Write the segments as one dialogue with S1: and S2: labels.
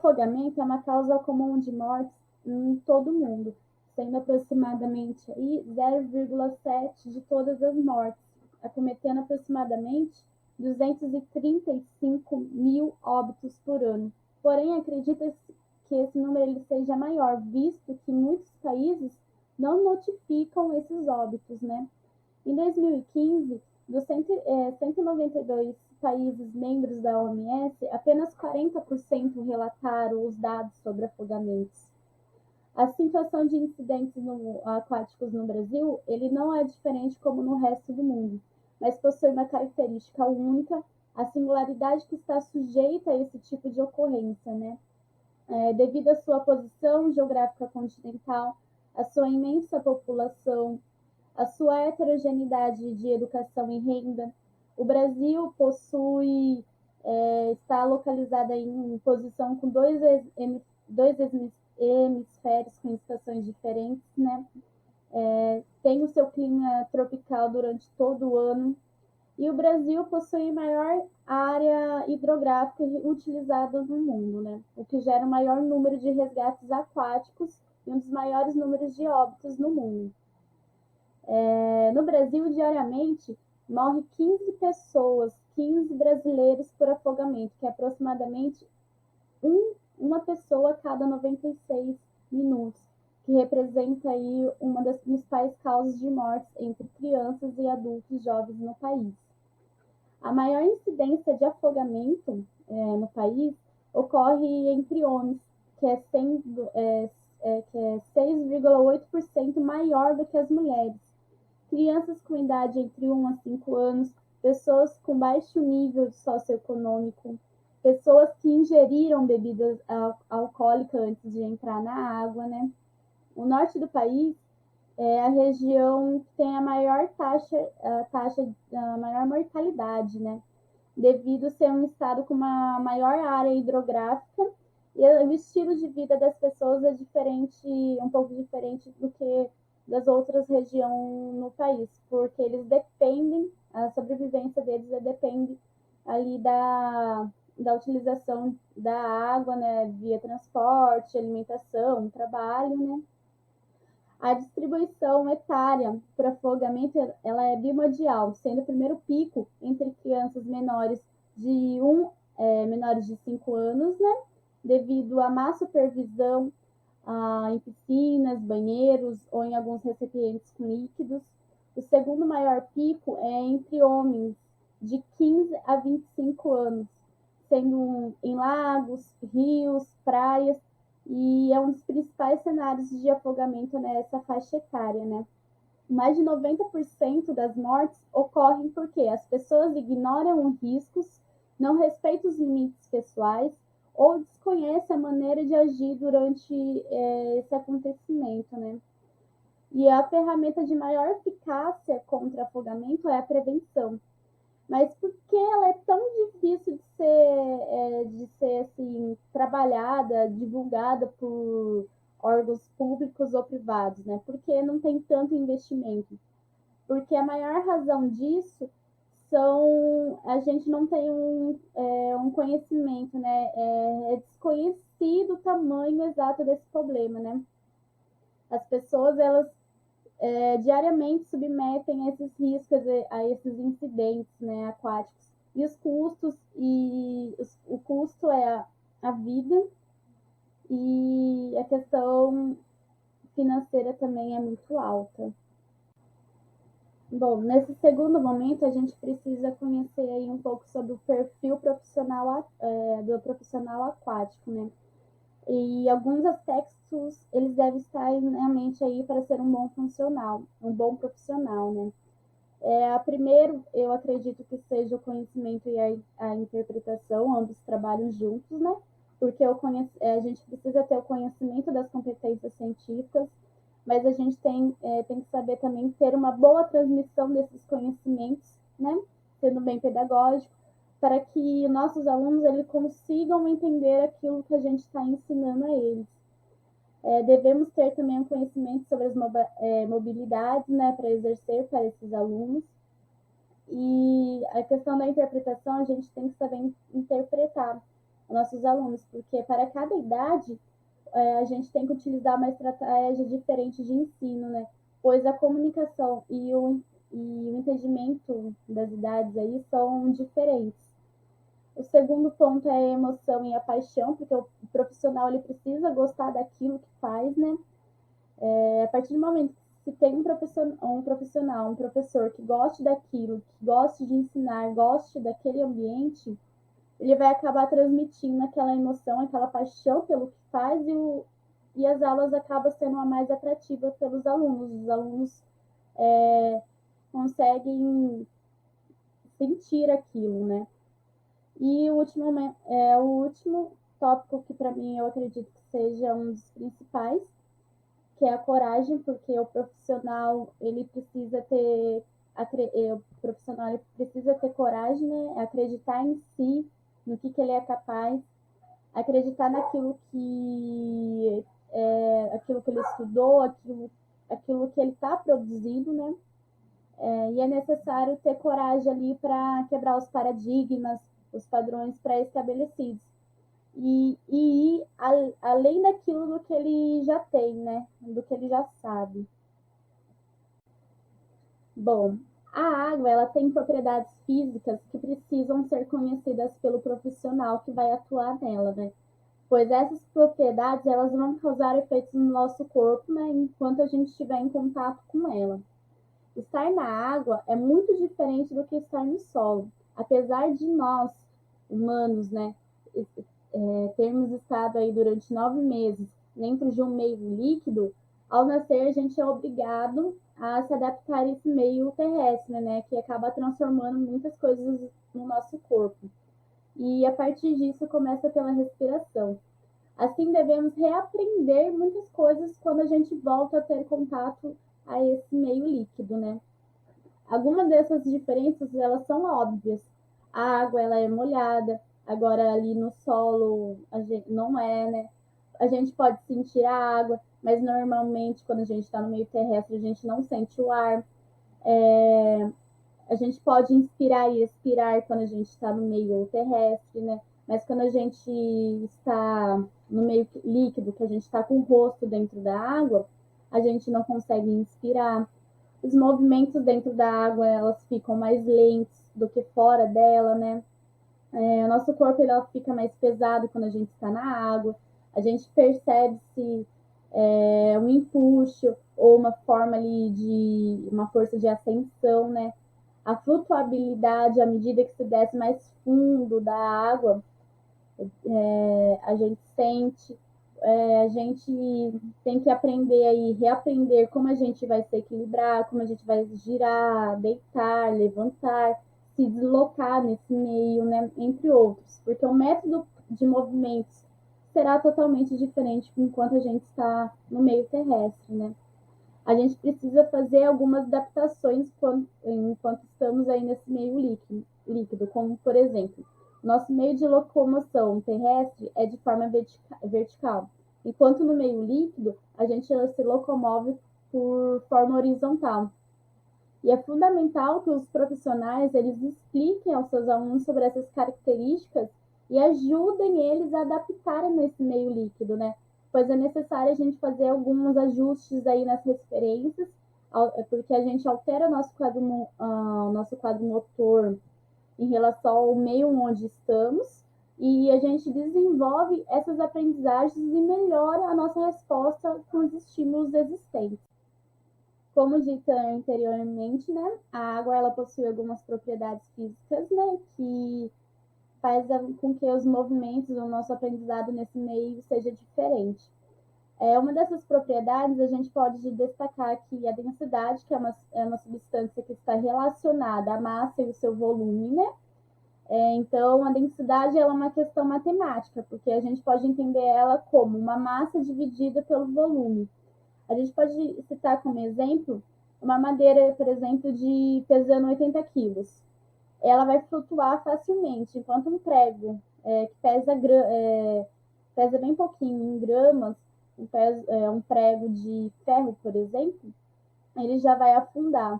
S1: afogamento é uma causa comum de mortes em todo o mundo, sendo aproximadamente aí 0,7 de todas as mortes, acometendo aproximadamente 235 mil óbitos por ano. Porém, acredita-se que esse número ele seja maior, visto que muitos países não notificam esses óbitos, né? Em 2015, dos 192 países membros da OMS, apenas 40% relataram os dados sobre afogamentos. A situação de incidentes aquáticos no Brasil, ele não é diferente como no resto do mundo, mas possui uma característica única, a singularidade que está sujeita a esse tipo de ocorrência, né? Devido à sua posição geográfica continental, a sua imensa população, a sua heterogeneidade de educação e renda, o Brasil está localizado em posição com dois hemisférios com estações diferentes, né? Tem o seu clima tropical durante todo o ano, e o Brasil possui a maior área hidrográfica utilizada no mundo, né? O que gera o maior número de resgates aquáticos e um dos maiores números de óbitos no mundo. No Brasil, diariamente, morre 15 pessoas, 15 brasileiros por afogamento, que é aproximadamente uma pessoa a cada 96 minutos, que representa aí uma das principais causas de mortes entre crianças e adultos jovens no país. A maior incidência de afogamento no país ocorre entre homens, que é 6,8% maior do que as mulheres. Crianças com idade entre 1 a 5 anos, pessoas com baixo nível socioeconômico, pessoas que ingeriram bebidas alcoólicas antes de entrar na água, né? O norte do país é a região que tem a maior maior mortalidade, né? Devido a ser um estado com uma maior área hidrográfica, e o estilo de vida das pessoas é um pouco diferente do que das outras regiões no país, porque eles dependem, a sobrevivência deles depende ali da utilização da água, né, via transporte, alimentação, trabalho, né? A distribuição etária por afogamento ela é bimodial, sendo o primeiro pico entre crianças menores de 5 anos, né, devido à má supervisão em piscinas, banheiros ou em alguns recipientes com líquidos. O segundo maior pico é entre homens de 15 a 25 anos, sendo em lagos, rios, praias, e é um dos principais cenários de afogamento nessa faixa etária, né? Mais de 90% das mortes ocorrem porque as pessoas ignoram os riscos, não respeitam os limites pessoais ou desconhecem a maneira de agir durante esse acontecimento, né? E a ferramenta de maior eficácia contra afogamento é a prevenção. Mas por que ela é tão difícil de ser assim, trabalhada, divulgada por órgãos públicos ou privados, né? Porque não tem tanto investimento. Porque a maior razão disso a gente não tem um conhecimento, né? É desconhecido o tamanho exato desse problema, né? As pessoas, elas diariamente submetem a esses riscos, a esses incidentes, né, aquáticos. E os custos, o custo é a vida, e a questão financeira também é muito alta. Bom, nesse segundo momento, a gente precisa conhecer aí um pouco sobre o perfil profissional do profissional aquático, né? E alguns aspectos, eles devem estar na mente aí para ser um bom profissional, né? Primeiro, eu acredito que seja o conhecimento e a interpretação, ambos trabalham juntos, né? Porque a gente precisa ter o conhecimento das competências científicas, mas a gente tem que saber também ter uma boa transmissão desses conhecimentos, né? Sendo bem pedagógico, para que nossos alunos eles consigam entender aquilo que a gente está ensinando a eles. Devemos ter também um conhecimento sobre as mobilidades, né, para exercer para esses alunos. E a questão da interpretação, a gente tem que saber interpretar nossos alunos, porque para cada idade a gente tem que utilizar uma estratégia diferente de ensino, né? Pois a comunicação e o entendimento das idades aí são diferentes. O segundo ponto é a emoção e a paixão, porque o profissional ele precisa gostar daquilo que faz, né? A partir do momento que se tem um professor que goste daquilo, que goste de ensinar, goste daquele ambiente, ele vai acabar transmitindo aquela emoção, aquela paixão pelo que faz e as aulas acabam sendo a mais atrativa pelos alunos. Os alunos conseguem sentir aquilo, né? E o último tópico que para mim eu acredito que seja um dos principais, que é a coragem, porque o profissional ele precisa ter coragem, né? Acreditar em si, no que ele é capaz, acreditar aquilo que ele estudou, aquilo que ele está produzindo, né? E é necessário ter coragem ali para quebrar os paradigmas, os padrões pré-estabelecidos. E ir além daquilo do que ele já tem, né? Do que ele já sabe. Bom, a água ela tem propriedades físicas que precisam ser conhecidas pelo profissional que vai atuar nela, né? Pois essas propriedades elas vão causar efeitos no nosso corpo, né? Enquanto a gente estiver em contato com ela. Estar na água é muito diferente do que estar no solo. Apesar de nós, humanos, né, termos estado aí durante 9 meses dentro de um meio líquido, ao nascer a gente é obrigado a se adaptar a esse meio terrestre, né, que acaba transformando muitas coisas no nosso corpo. E a partir disso começa pela respiração. Assim, devemos reaprender muitas coisas quando a gente volta a ter contato a esse meio líquido, né? Algumas dessas diferenças, elas são óbvias. A água, ela é molhada, agora ali no solo, a gente não é, né? A gente pode sentir a água, mas normalmente quando a gente está no meio terrestre, a gente não sente o ar. A gente pode inspirar e expirar quando a gente está no meio terrestre, né? Mas quando a gente está no meio líquido, que a gente está com o rosto dentro da água, a gente não consegue inspirar. Os movimentos dentro da água elas ficam mais lentos do que fora dela, né? O nosso corpo ele fica mais pesado quando a gente está na água. A gente percebe se um empuxo ou uma forma ali de uma força de ascensão, né? A flutuabilidade à medida que se desce mais fundo da água, a gente sente, a gente tem que aprender aí, reaprender como a gente vai se equilibrar, como a gente vai girar, deitar, levantar, se deslocar nesse meio, né, entre outros, porque o método de movimentos será totalmente diferente enquanto a gente está no meio terrestre, né? A gente precisa fazer algumas adaptações enquanto estamos aí nesse meio líquido, como por exemplo, nosso meio de locomoção terrestre é de forma vertical, enquanto no meio líquido a gente se locomove por forma horizontal. E é fundamental que os profissionais eles expliquem aos seus alunos sobre essas características e ajudem eles a adaptarem nesse meio líquido, né? Pois é necessário a gente fazer alguns ajustes aí nas referências, porque a gente altera nosso quadro motor em relação ao meio onde estamos e a gente desenvolve essas aprendizagens e melhora a nossa resposta com os estímulos existentes. Como dito anteriormente, né, a água ela possui algumas propriedades físicas, né, que faz com que os movimentos, o nosso aprendizado nesse meio seja diferente. Uma dessas propriedades a gente pode destacar aqui a densidade, que é uma substância que está relacionada à massa e o seu volume, né? Então, a densidade é uma questão matemática, porque a gente pode entender ela como uma massa dividida pelo volume. A gente pode citar como exemplo uma madeira, por exemplo, de pesando 80 quilos. Ela vai flutuar facilmente, enquanto um prego que pesa bem pouquinho em gramas, um prego de ferro, por exemplo, ele já vai afundar.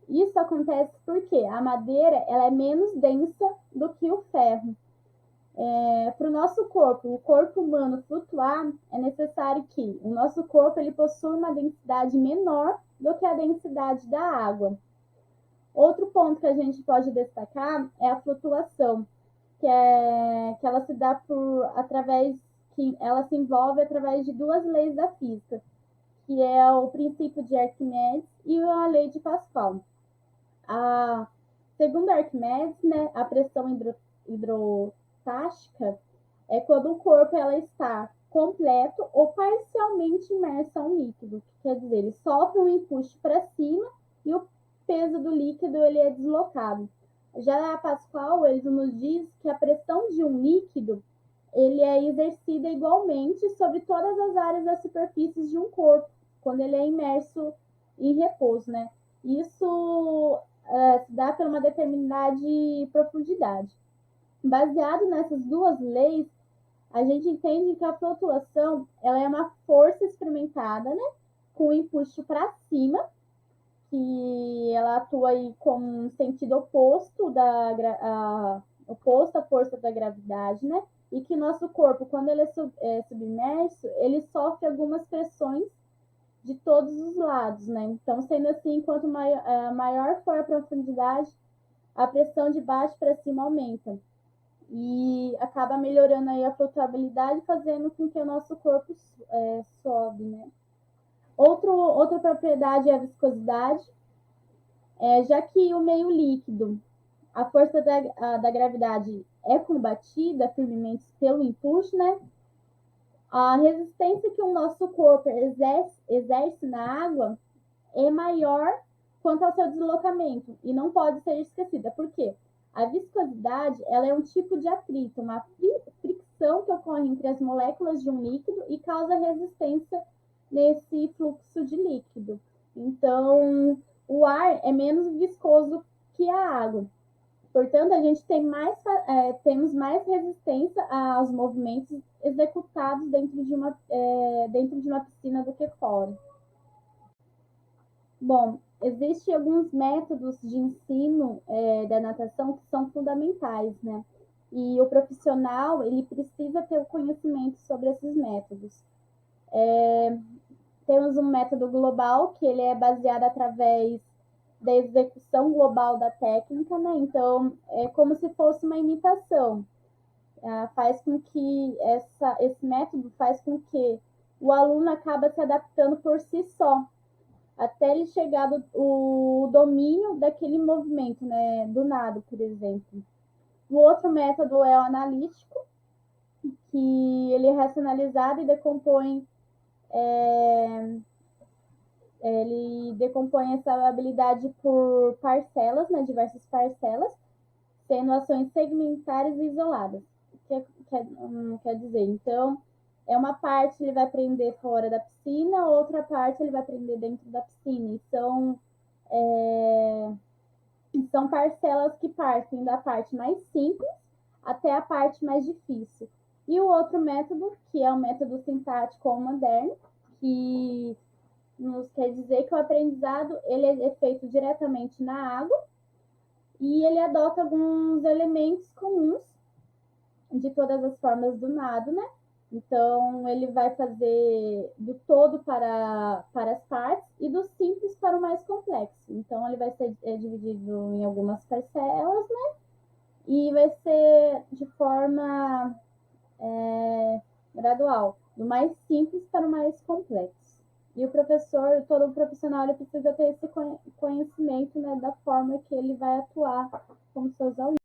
S1: Isso acontece porque a madeira ela é menos densa do que o ferro. Para o nosso corpo, o corpo humano flutuar, é necessário que o nosso corpo ele possua uma densidade menor do que a densidade da água. Outro ponto que a gente pode destacar é a flutuação, que ela se dá que ela se envolve através de duas leis da física, que é o princípio de Arquimedes e a lei de Pascal. Segundo Arquimedes, né, a pressão hidrostática é quando o corpo ela está completo ou parcialmente imerso a um líquido, que quer dizer, ele sofre um impulso para cima e o peso do líquido ele é deslocado. Já a Pascal, ele nos diz que a pressão de um líquido ele é exercida igualmente sobre todas as áreas das superfícies de um corpo, quando ele é imerso em repouso, né? Isso se dá por uma determinada profundidade. Baseado nessas duas leis, a gente entende que a flutuação ela é uma força experimentada, né, com o impulso para cima, que ela atua aí com um sentido oposto à força da gravidade, né? E que nosso corpo, quando ele é submerso, ele sofre algumas pressões de todos os lados, né? Então, sendo assim, quanto maior for a profundidade, a pressão de baixo para cima aumenta. E acaba melhorando aí a flutuabilidade, fazendo com que o nosso corpo sobe, né? Outra propriedade é a viscosidade, já que o meio líquido, a força da gravidade é combatida firmemente pelo impulso, né? A resistência que o nosso corpo exerce na água é maior quanto ao seu deslocamento e não pode ser esquecida. Por quê? A viscosidade ela é um tipo de atrito, uma fricção que ocorre entre as moléculas de um líquido e causa resistência nesse fluxo de líquido. Então, o ar é menos viscoso que a água. Portanto, a gente temos mais resistência aos movimentos executados dentro de uma piscina do que fora. Bom, existem alguns métodos de ensino da natação que são fundamentais, né? E o profissional, ele precisa ter o conhecimento sobre esses métodos. Temos um método global, que ele é baseado através da execução global da técnica, né? Então, é como se fosse uma imitação. Faz com que esse método faz com que o aluno acaba se adaptando por si só, até ele chegar o domínio daquele movimento, né? Do nado, por exemplo. O outro método é o analítico, que ele é racionalizado e ele decompõe essa habilidade por parcelas, né, diversas parcelas, sendo ações segmentares e isoladas. Quer dizer, então, uma parte ele vai aprender fora da piscina, outra parte ele vai aprender dentro da piscina. São parcelas que partem da parte mais simples até a parte mais difícil. E o outro método, que é o método sintático ou moderno, que nos quer dizer que o aprendizado ele é feito diretamente na água e ele adota alguns elementos comuns de todas as formas do nado, né? Então, ele vai fazer do todo para as partes e do simples para o mais complexo. Então, ele vai ser dividido em algumas parcelas, né? E vai ser de forma gradual, do mais simples para o mais complexo. E o professor, todo profissional, ele precisa ter esse conhecimento, né, da forma que ele vai atuar com seus alunos.